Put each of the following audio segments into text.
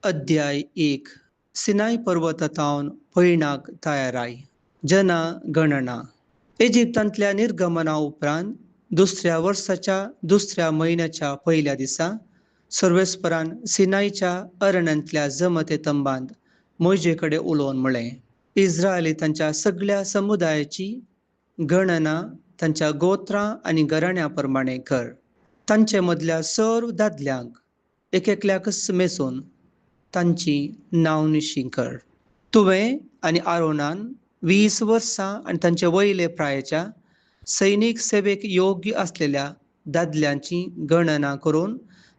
अध्याय 1 सिनाय पर्वतातावन पयणाक तयाराय जना गणना इजिप्तांतल्या निर्गमना उपरांत दुसऱ्या वर्साच्या दुसऱ्या म्हयन्याच्या पयल्या दिसा सर्वेस्परान सिनायच्या अरण्यांतल्या जमते तंबांत मोइशेकडे उलोवन म्हळें, इस्रायली तांच्या सगळ्या समुदायाची गणना तांच्या गोत्रां आनी घराण्यां प्रमाणे कर. तांचे मदल्या सर्व दादल्यांक एकेकल्याकच मेसून तांची नांवनिशी कर. तुवें आनी आरोनान 20 वर्सां आनी तांचे वयले प्रायाच्या सैनीक सेवेक योग्य असलेल्या दादल्यांची गणना करून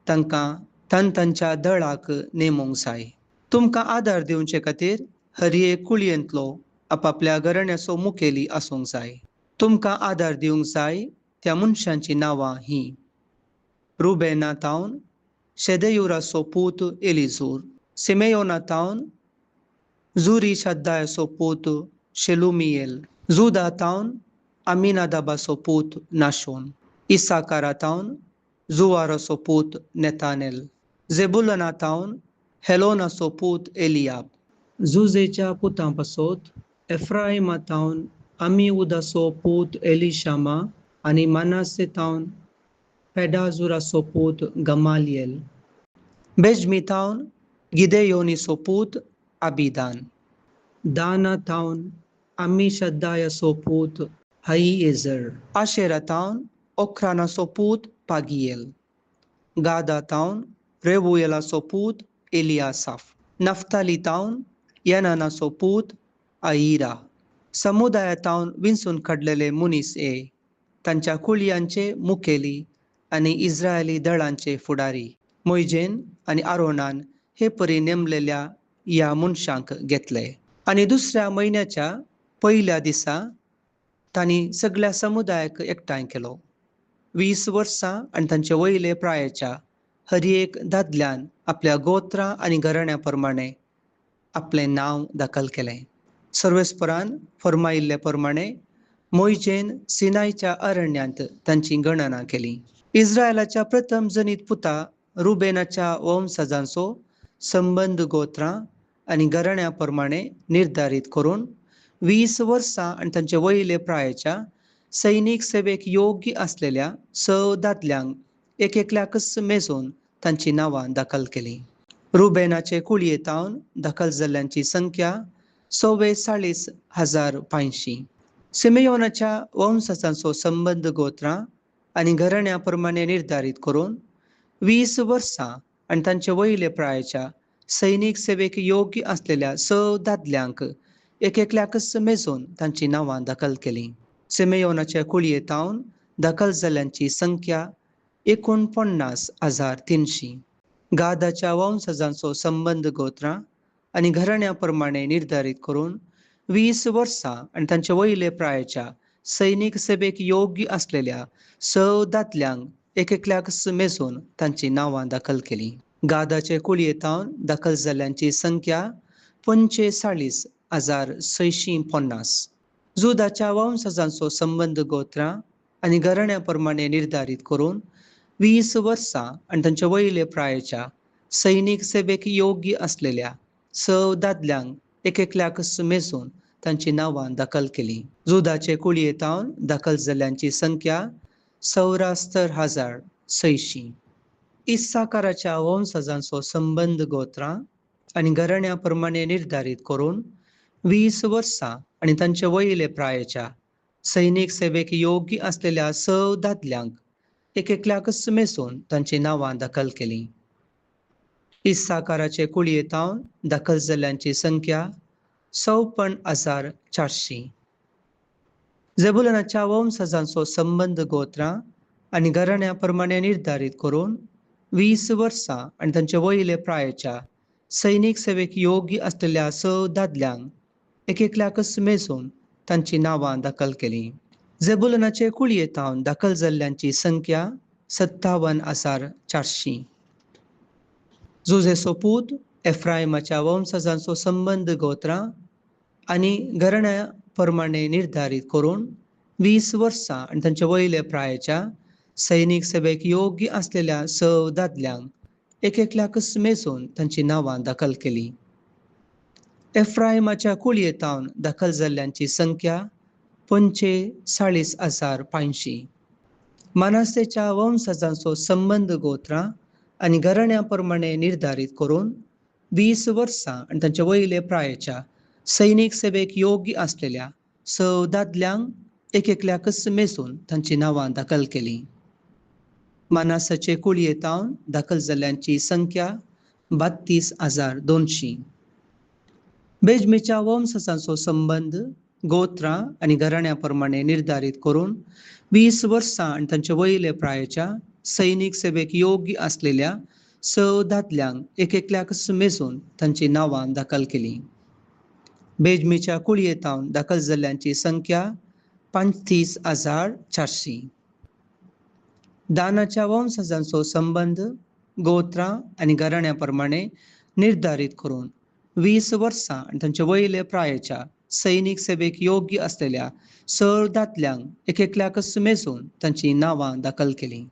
तांकां तांच्या दळाक नेमूंक जाय. तुमकां आदार दिवचे खातीर हर एक कुळयेंतलो आपापल्या घराण्याचो मुखेली आसूंक जाय. तुमकां आदार दिवंक जाय त्या मनशांची नांवां हीं: रुबेनातावन शेदेयुराचो पूत एलिजूर, सिमेयोनातावन जुरी शद्दायाचो पूत शेलुमियेल, जुदातावन आमिनादाबाचो पूत नाशोन, इसाकारातावन जुवाराचो पूत नेतानेल, जेबुलनातावन हेलोनाचो पूत एलियाब, जुजेच्या पुतां पासत एफ्राइमातावन आमिउदाचो पूत एलिशामा आनी मानासेतावन पेडाजुराचो पूत गमालिएल, बेजमीतावन गिदेयोनीचो पूत आबिदान, दानातावन आमिशद्दायाचो पूत हाईएजर, आशेरातावन ओक्रानाचो पूत पागियेल, गादातावन रेवुएलाचो पूत एलियासाफ, नफ्तालीतावन यानानाचो पूत आईरा. समुदायातावन विंचून काडलेले मनीस तांच्या कुळयांचे मुखेली आनी इस्रायली दळांचे फुडारी. मोइशेन आनी आरोनान हे परी नेमलेल्या ह्या मनशांक घेतले. आनी दुसऱ्या म्हयन्याच्या पयल्या दिसा तांणी सगळ्या समुदायाक एकठांय केलो. 20 वर्सां आनी तांचे वयले प्रायाच्या हर एक दादल्यान आपल्या गोत्रां आनी घराण्यां प्रमाणे आपलें नांव दाखल केलें. सर्वेस्परान फर्मायिल्ले प्रमाणे मोइशेन सिनायच्या अरण्यांत तांची गणना केली. इस्रायलाच्या प्रथम जनीत पुता रुबेनाच्या वंशजांचो संबंद गोत्रां आनी घराण्यां प्रमाणे निर्धारीत करून 20 वर्सां आनी तांचे वयले प्रायाच्या सैनीक सेवेक योग्य असलेल्या दादल्यांक एकेकल्याकच मेजून तांची नांवां दाखल केलीं. रुबेनाचे कुळयेंतावन दाखल जाल्ल्यांची संख्या 44,500. सिमेयोनाच्या वंशजांचो संबंद गोत्रां आनी घराण्यां प्रमाणे निर्धारीत करून 20 वर्सां आनी तांचे वयले प्रायाच्या सैनीक सेवेक योग्य असलेल्या दादल्यांक एकेकल्याकच मेजून तांची नांवां दाखल केलीं. सिमेयोनाच्या कुळयेंतावन दाखल जाल्ल्यांची संख्या 49,300. गादाच्या वंशजांचो संबंद गोत्रां आनी घराण्यां प्रमाणे निर्धारीत करून 20 वर्सां आनी तांचे वयले प्रायाच्या सैनीक सेवेक योग्य असलेल्या दादल्यांक एकेकल्याकच मेजून तांची नांवां दाखल केलीं. गादाचे कुळयेंतावन दाखल जाल्ल्यांची संख्या 45,650. जुदाच्या वंशजांचो संबंद गोत्रां आनी घराण्यां प्रमाणे निर्धारीत करून 20 वर्सां आनी तांचे वयले प्रायाच्या सैनीक सेवेक योग्य असलेल्या दादल्यांक एकेकल्याकच मेजून तांची नांवां दाखल केलीं. जुदाचे कुळयेंतावन दाखल जाल्ल्यांची संख्या 74,600. इस्साकाराच्या वंशजांचो संबंद गोत्रां आनी घराण्यां प्रमाणे निर्धारीत करून 20 वर्सां आनी तांचे वयले प्रायाच्या सैनीक सेवेक योग्य असलेल्या दादल्यांक एकेकल्याकच मेजून तांची नांवां दाखल केलीं. इस्साकाराचे कुळयेंतावन दाखल जाल्ल्यांची संख्या 54,400. जेबुलनाच्या वंशजांचो संबंद गोत्रां आनी घराण्यां प्रमाणे निर्धारीत करून 20 वर्सां आनी तांचे वयले प्रायाच्या सैनीक सेवेक योग्य असलेल्या दादल्यांक एकेकल्याकच मेजून तांची नांवां दाखल केलीं. जेबुलनाचे कुळयेंतावन दाखल जाल्ल्यांची संख्या 57,400. जुजेचो पूत एफ्राइमाच्या वंशजांचो संबंद गोत्रां आनी घराण्यां प्रमाणे निर्धारीत करून 20 वर्सां आनी तांचे वयले प्रायाच्या सैनीक सेवेक योग्य असलेल्या दादल्यांक एक एकल्याकच मेजून तांची नांवां दाखल केली. एफ्रायमाच्या कुळयेंतावन दाखल जाल्ल्यांची संख्या 45,500. मानासेच्या वंशजांचो संबंध गोत्रां आनी घराण्या प्रमाणे निर्धारीत करून 20 वर्सां आनी तांचे वयले प्रायाच्या सैनीक सेवेक योग्य असलेल्या 6 दादल्यांक एक एकल्याकच मेजून तांची नांवां दाखल केली. मानासाचे कुळयेंतावन दाखल जाल्ल्यांची संख्या 32,200. बेंजमीच्या वंशजांचो संबंध गोत्रां आनी घराण्या प्रमाणे निर्धारीत करून 20 वर्सां आनी तांचे वयले प्रायाच्या सैनीक सेवेक योग्य असलेल्या 6 दादल्यांक एक एकल्याकच मेजून तांची नांवां दाखल केली. बेंजमीच्या कुळयेंतावन दाखल जाल्ल्यांची संख्या 35,400. दानाच्या वंशजांचो संबंध गोत्रां आनी घराण्या प्रमाणे निर्धारीत करून 20 वर्सां आनी तांचे वयले प्रायाच्या सैनीक सेवेक योग्य असलेल्या 6 दादल्यांक एक एकल्याकच मेजून तांची नांवां दाखल केली.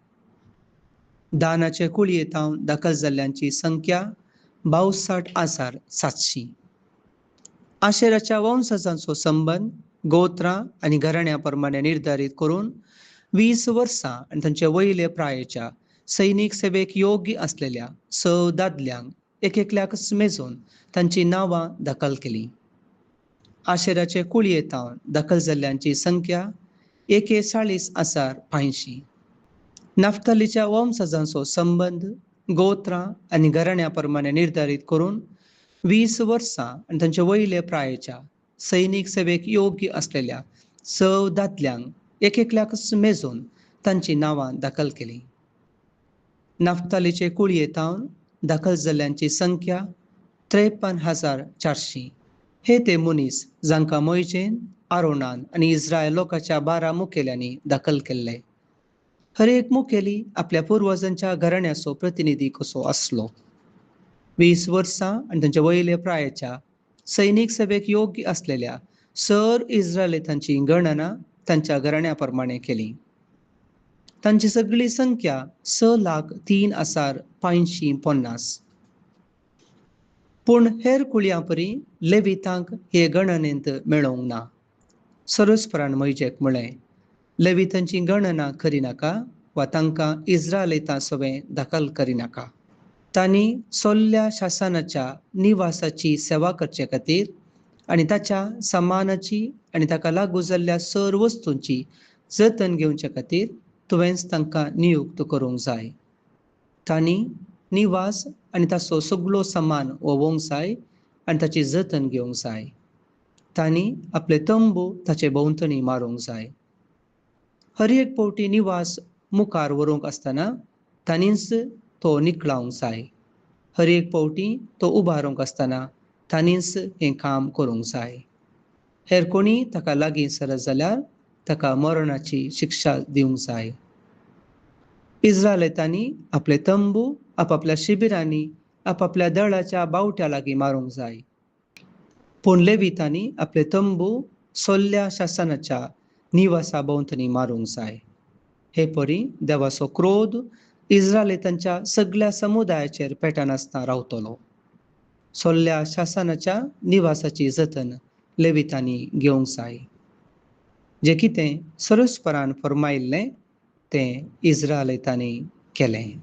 दानाचे कुळयेंतावन दाखल जाल्ल्यांची संख्या 62,700. आशेराच्या वंशजांचो संबंध गोत्रां आनी घराण्या प्रमाणे निर्धारीत करून 20 वर्सां आनी तांचे वयले प्रायाच्या सैनीक सेवेक योग्य असलेल्या 6 दादल्यांक एक एकल्याकच मेजून तांची नांवां दाखल केली. आशेराचे कुळयेंतावन दाखल जाल्ल्यांची संख्या 41,500. नफ्तालीच्या वंशजांचो संबंध गोत्रां आनी घराण्या प्रमाणे निर्धारीत करून 20 वर्सां आनी तांचे वयले प्रायाच्या सैनीक सेवेक योग्य असलेल्या 6 दादल्यांक एक एकल्याकच मेजून तांची नांवां दाखल केली. नफ्तालीचे कुळयेंतावन दाखल जाल्ल्यांची संख्या 53,400. हे ते मनीस जांकां मोयजेन, आरोनान आनी इस्रायल लोकांच्या 12 मुखेल्यांनी दाखल केल्ले. हर एक मुखेली आपल्या पुर्वजांच्या घराण्याचो प्रतिनिधी कसो आसलो. 20 वर्सां आनी तांचे वयले प्रायाच्या सैनीक सेवेक योग्य असलेल्या सर इस्रायेलींची गणना तांच्या घराण्या प्रमाणे केली. तांची सगळी संख्या 6,03,550. पूण हेर कुळयां परी लेवितांक हे गणनेंत मेळोंक ना. सरस्परान मोयजेक म्हळें, लेवितांची गणना करिनाका वा तांकां इस्रायेलीतां सवें दाखल करिनाका. तांणी सोल्ल्या शासनाच्या निवासाची सेवा करचे खातीर आनी ताच्या सामानाची आनी ताका लागू जाल्ल्या सर वस्तूंची जतन घेवचे खातीर तुवेंच तांकां नियुक्त करूंक जाय. तांणी निवास आनी ताचो सगळो सामान वोवोंक जाय आनी ताची जतन घेवंक जाय. तांणी आपले तंबू ताचे भोंवतणी मारूंक जाय. हर एक फावटी निवास मुखार व्हरूंक आसतना तांणीच तो निखळावंक जाय. हर एक फावटी तो उबारूंक आसतना तांणीच हें काम करूंक जाय. हेर कोणी ताका लागीं सरत जाल्यार ताका मरणाची शिक्षा दिवंक जाय. इस्रायेलीतांनी आपले तंबू आपापल्या शिबिरांनी आपापल्या दळाच्या बावट्या लागीं मारूंक जाय. पूण लेवितांनी आपले तंबू सोल्ल्या शासनाच्या निवासा भोंवतणी मारूंक जाय. हे परी देवाचो क्रोध इस्रायेलीतांच्या सगळ्या समुदायाचेर पेटनासतना रावतलो. सोल्ल्या शासनाच्या निवासाची जतन लेवितांनी घेवंक जाय. जे कितें सरस्परान फर्मायिल्लें तें इस्रायेलीतांनी केलें.